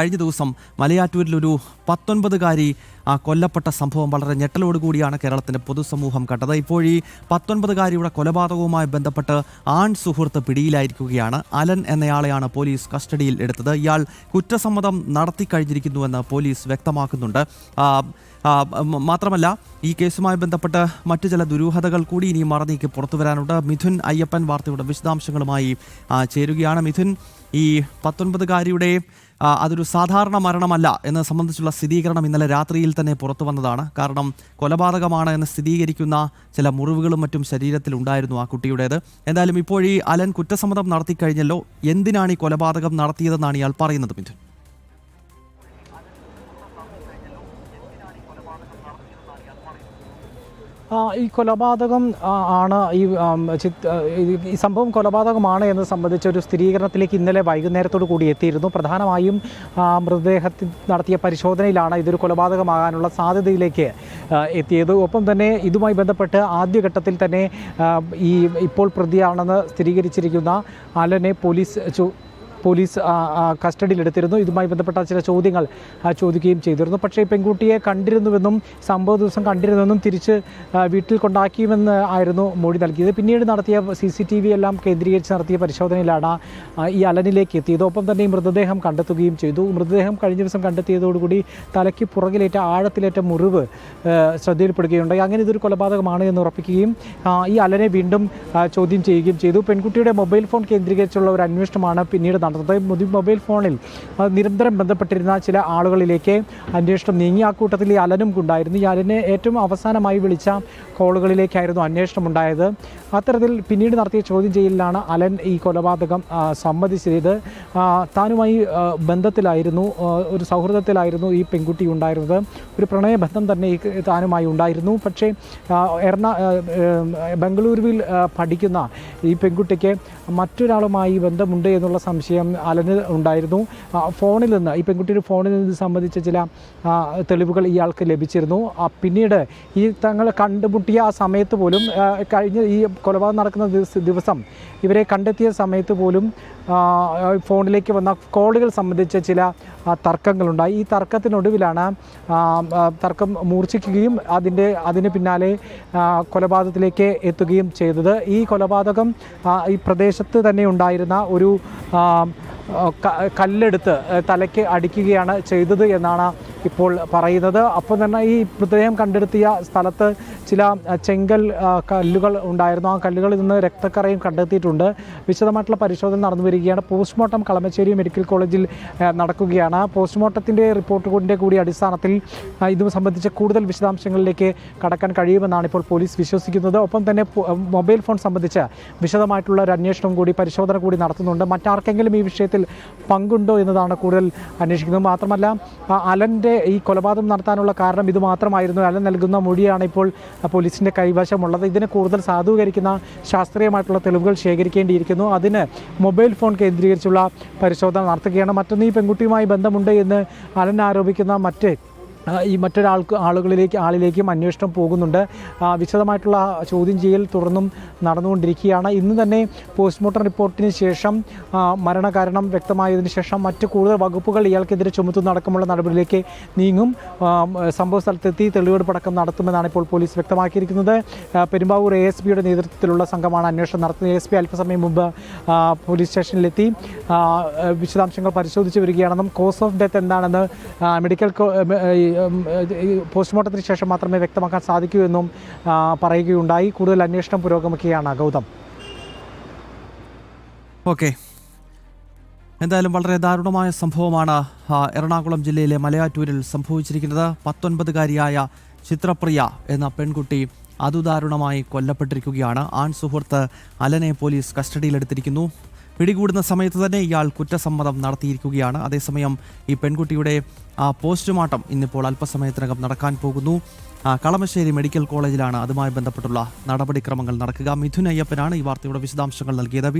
കഴിഞ്ഞ ദിവസം മലയാറ്റൂരിലൊരു 19-കാരി കൊല്ലപ്പെട്ട സംഭവം വളരെ ഞെട്ടലോടുകൂടിയാണ് കേരളത്തിന്റെ പൊതുസമൂഹം കണ്ടത്. ഇപ്പോൾ ഈ 19-കാരിയുടെ കൊലപാതകവുമായി ബന്ധപ്പെട്ട് ആൺ സുഹൃത്ത് പിടിയിലായിരിക്കുകയാണ്. അലൻ എന്നയാളെയാണ് പോലീസ് കസ്റ്റഡിയിൽ എടുത്തത്. ഇയാൾ കുറ്റസമ്മതം നടത്തിക്കഴിഞ്ഞിരിക്കുന്നുവെന്ന് പോലീസ് വ്യക്തമാക്കുന്നുണ്ട്. മാത്രമല്ല, ഈ കേസുമായി ബന്ധപ്പെട്ട് മറ്റു ചില ദുരൂഹതകൾ കൂടി ഇനി മറനീക്കി പുറത്തു വരാനുണ്ട്. മിഥുൻ അയ്യപ്പൻ വാർത്തയുടെ വിശദാംശങ്ങളുമായി ചേരുകയാണ്. മിഥുൻ, ഈ 19-കാരിയുടെ അതൊരു സാധാരണ മരണമല്ല എന്നത് സംബന്ധിച്ചുള്ള സ്ഥിരീകരണം ഇന്നലെ രാത്രിയിൽ തന്നെ പുറത്തു വന്നതാണ്. കാരണം കൊലപാതകമാണ് എന്ന് സ്ഥിരീകരിക്കുന്ന ചില മുറിവുകളും മറ്റും ശരീരത്തിൽ ഉണ്ടായിരുന്നു ആ കുട്ടിയുടേത്. എന്തായാലും ഇപ്പോൾ ഈ അലൻ കുറ്റസമ്മതം നടത്തിക്കഴിഞ്ഞല്ലോ. എന്തിനാണ് ഈ കൊലപാതകം നടത്തിയതെന്നാണ് ഇയാൾ പറയുന്നത്? മിഥുൻ, ഈ കൊലപാതകം ആണ് ഈ സംഭവം കൊലപാതകമാണ് എന്ന് സംബന്ധിച്ച ഒരു സ്ഥിരീകരണത്തിലേക്ക് ഇന്നലെ വൈകുന്നേരത്തോടു കൂടി എത്തിയിരുന്നു. പ്രധാനമായും മൃതദേഹത്തിൽ നടത്തിയ പരിശോധനയിലാണ് ഇതൊരു കൊലപാതകമാകാനുള്ള സാധ്യതയിലേക്ക് എത്തിയത്. ഒപ്പം തന്നെ ഇതുമായി ബന്ധപ്പെട്ട് ആദ്യഘട്ടത്തിൽ തന്നെ ഇപ്പോൾ പ്രതിയാണെന്ന് സ്ഥിരീകരിച്ചിരിക്കുന്ന അലനെ പോലീസ് കസ്റ്റഡിയിലെടുത്തിരുന്നു. ഇതുമായി ബന്ധപ്പെട്ട ചില ചോദ്യങ്ങൾ ചോദിക്കുകയും ചെയ്തിരുന്നു. പക്ഷേ പെൺകുട്ടിയെ കണ്ടിരുന്നുവെന്നും സംഭവ ദിവസം കണ്ടിരുന്നുവെന്നും തിരിച്ച് വീട്ടിൽ കൊണ്ടാക്കിയുമെന്ന് ആയിരുന്നു മൊഴി നൽകിയത്. പിന്നീട് നടത്തിയ CCTV എല്ലാം കേന്ദ്രീകരിച്ച് നടത്തിയ പരിശോധനയിലാണ് ഈ അലനിലേക്ക് എത്തിയത്. ഒപ്പം തന്നെ ഈ മൃതദേഹം കണ്ടെത്തുകയും ചെയ്തു. മൃതദേഹം കഴിഞ്ഞ ദിവസം കണ്ടെത്തിയതോടുകൂടി തലയ്ക്ക് പുറകിലേറ്റ ആഴത്തിലേറ്റ മുറിവ് ശ്രദ്ധയിൽപ്പെടുകയുണ്ടായി. അങ്ങനെ ഇതൊരു കൊലപാതകമാണ് എന്ന് ഉറപ്പിക്കുകയും ഈ അലനെ വീണ്ടും ചോദ്യം ചെയ്യുകയും ചെയ്തു. പെൺകുട്ടിയുടെ മൊബൈൽ ഫോൺ കേന്ദ്രീകരിച്ചുള്ള ഒരു അന്വേഷണമാണ് പിന്നീട് മൊബൈൽ ഫോണിൽ നിരന്തരം ബന്ധപ്പെട്ടിരുന്ന ചില ആളുകളിലേക്ക് അന്വേഷണം നീങ്ങി. ആ കൂട്ടത്തിൽ ഈ അലനും ഉണ്ടായിരുന്നു. ഈ അലനെ ഏറ്റവും അവസാനമായി വിളിച്ച കോളുകളിലേക്കായിരുന്നു അന്വേഷണം ഉണ്ടായത്. അത്തരത്തിൽ പിന്നീട് നടത്തിയ ചോദ്യം ചെയ്യലിലാണ് അലൻ ഈ കൊലപാതകം സമ്മതിച്ചത്. താനുമായി ബന്ധത്തിലായിരുന്നു, ഒരു സൗഹൃദത്തിലായിരുന്നു ഈ പെൺകുട്ടി ഉണ്ടായിരുന്നത്. ഒരു പ്രണയബന്ധം തന്നെ താനുമായി ഉണ്ടായിരുന്നു. പക്ഷേ ബംഗളൂരുവിൽ പഠിക്കുന്ന ഈ പെൺകുട്ടിക്ക് മറ്റൊരാളുമായി ബന്ധമുണ്ട് എന്നുള്ള സംശയം അലന് ഉണ്ടായിരുന്നു. ഫോണിൽ നിന്ന് ഈ പെൺകുട്ടിയുടെ ഫോണിൽ നിന്ന് സംബന്ധിച്ച ചില തെളിവുകൾ ഇയാൾക്ക് ലഭിച്ചിരുന്നു. പിന്നീട് ഈ തങ്ങൾ കണ്ടുമുട്ടിയ ആ സമയത്ത് പോലും, കഴിഞ്ഞ ഈ കൊലപാതകം നടക്കുന്ന ദിവസം ഇവരെ കണ്ടെത്തിയ സമയത്ത് പോലും ഫോണിലേക്ക് വന്ന കോളുകൾ സംബന്ധിച്ച ചില തർക്കങ്ങളുണ്ടായി. ഈ തർക്കത്തിനൊടുവിലാണ് തർക്കം മൂർച്ഛിക്കുകയും അതിന് പിന്നാലെ കൊലപാതകത്തിലേക്ക് എത്തുകയും ചെയ്തത്. ഈ കൊലപാതകം ഈ പ്രദേശത്ത് തന്നെ ഉണ്ടായിരുന്ന ഒരു കല്ലെടുത്ത് തലയ്ക്ക് അടിക്കുകയാണ് ചെയ്തത് എന്നാണ് ഇപ്പോൾ പറയുന്നത്. അപ്പോൾ തന്നെ ഈ മൃതദേഹം കണ്ടെത്തിയ സ്ഥലത്ത് ചില ചെങ്കൽ കല്ലുകൾ ഉണ്ടായിരുന്നു. ആ കല്ലുകളിൽ നിന്ന് രക്തക്കറയും കണ്ടെത്തിയിട്ടുണ്ട്. വിശദമായിട്ടുള്ള പരിശോധന നടന്നു വരികയാണ്. പോസ്റ്റ്മോർട്ടം കളമശ്ശേരി മെഡിക്കൽ കോളേജിൽ നടക്കുകയാണ്. പോസ്റ്റ്മോർട്ടത്തിൻ്റെ റിപ്പോർട്ടിൻ്റെ കൂടി അടിസ്ഥാനത്തിൽ ഇത് സംബന്ധിച്ച കൂടുതൽ വിശദാംശങ്ങളിലേക്ക് കടക്കാൻ കഴിയുമെന്നാണ് ഇപ്പോൾ പോലീസ് വിശ്വസിക്കുന്നത്. ഒപ്പം തന്നെ മൊബൈൽ ഫോൺ സംബന്ധിച്ച് വിശദമായിട്ടുള്ള ഒരു അന്വേഷണം കൂടി, പരിശോധന കൂടി നടത്തുന്നുണ്ട്. മറ്റാർക്കെങ്കിലും ഈ വിഷയത്തിൽ പങ്കുണ്ടോ എന്നതാണ് കൂടുതൽ അന്വേഷിക്കുന്നത്. മാത്രമല്ല, അലൻ്റെ ഈ കൊലപാതകം നടത്താനുള്ള കാരണം ഇത് മാത്രമായിരുന്നു. അലൻ നൽകുന്ന മൊഴിയാണ് ഇപ്പോൾ പോലീസിൻ്റെ കൈവശമുള്ളത്. ഇതിനെ കൂടുതൽ സാധൂകരിക്കുന്ന ശാസ്ത്രീയമായിട്ടുള്ള തെളിവുകൾ ശേഖരിക്കേണ്ടിയിരിക്കുന്നു. അതിന് മൊബൈൽ ഫോൺ കേന്ദ്രീകരിച്ചുള്ള പരിശോധന നടത്തുകയാണ്. മറ്റൊന്ന്, ഈ പെൺകുട്ടിയുമായി ബന്ധമുണ്ട് എന്ന് അലൻ ആരോപിക്കുന്ന ആളിലേക്കും അന്വേഷണം പോകുന്നുണ്ട്. വിശദമായിട്ടുള്ള ചോദ്യം ചെയ്യൽ തുടർന്നും നടന്നുകൊണ്ടിരിക്കുകയാണ്. ഇന്ന് തന്നെ പോസ്റ്റ്മോർട്ടം റിപ്പോർട്ടിന് ശേഷം മരണകാരണം വ്യക്തമായതിനു ശേഷം മറ്റ് കൂടുതൽ വകുപ്പുകൾ ഇയാൾക്കെതിരെ ചുമത്തുന്നടക്കമുള്ള നടപടിയിലേക്ക് നീങ്ങും. സംഭവ സ്ഥലത്തെത്തി തെളിവെടുപ്പടക്കം നടത്തുമെന്നാണ് ഇപ്പോൾ പോലീസ് വ്യക്തമാക്കിയിരിക്കുന്നത്. പെരുമ്പാവൂർ ASPയുടെ നേതൃത്വത്തിലുള്ള സംഘമാണ് അന്വേഷണം നടത്തുന്നത്. ASP അല്പസമയം മുമ്പ് പോലീസ് സ്റ്റേഷനിലെത്തി വിശദാംശങ്ങൾ പരിശോധിച്ച് വരികയാണെന്നും കോസ് ഓഫ് ഡെത്ത് എന്താണെന്ന് മെഡിക്കൽ പോസ്റ്റ്മോർട്ടത്തിന് ശേഷം മാത്രമേ വ്യക്തമാക്കാൻ സാധിക്കൂ എന്നും പറയുകയുണ്ടായി. കൂടുതൽ അന്വേഷണം പുരോഗമിക്കുകയാണ്. ഗൗതം, ഓക്കെ. എന്തായാലും വളരെ ദാരുണമായ സംഭവമാണ് എറണാകുളം ജില്ലയിലെ മലയാറ്റൂരിൽ സംഭവിച്ചിരിക്കുന്നത്. 19-കാരിയായ ചിത്രപ്രിയ എന്ന പെൺകുട്ടി അതുദാരുണമായി കൊല്ലപ്പെട്ടിരിക്കുകയാണ്. ആൺ സുഹൃത്ത് അലനെ പോലീസ് കസ്റ്റഡിയിലെടുത്തിരിക്കുന്നു. പിടികൂടുന്ന സമയത്ത് തന്നെ ഇയാൾ കുറ്റസമ്മതം നടത്തിയിരിക്കുകയാണ്. അതേസമയം ഈ പെൺകുട്ടിയുടെ പോസ്റ്റ്മോർട്ടം ഇന്നിപ്പോൾ അല്പസമയത്തിനകം നടക്കാൻ പോകുന്നു. കളമശ്ശേരി മെഡിക്കൽ കോളേജിലാണ് അതുമായി ബന്ധപ്പെട്ടുള്ള നടപടിക്രമങ്ങൾ നടക്കുക. മിഥുൻ അയ്യപ്പനാണ് ഈ വാർത്തയുടെ വിശദാംശങ്ങൾ നൽകിയത്.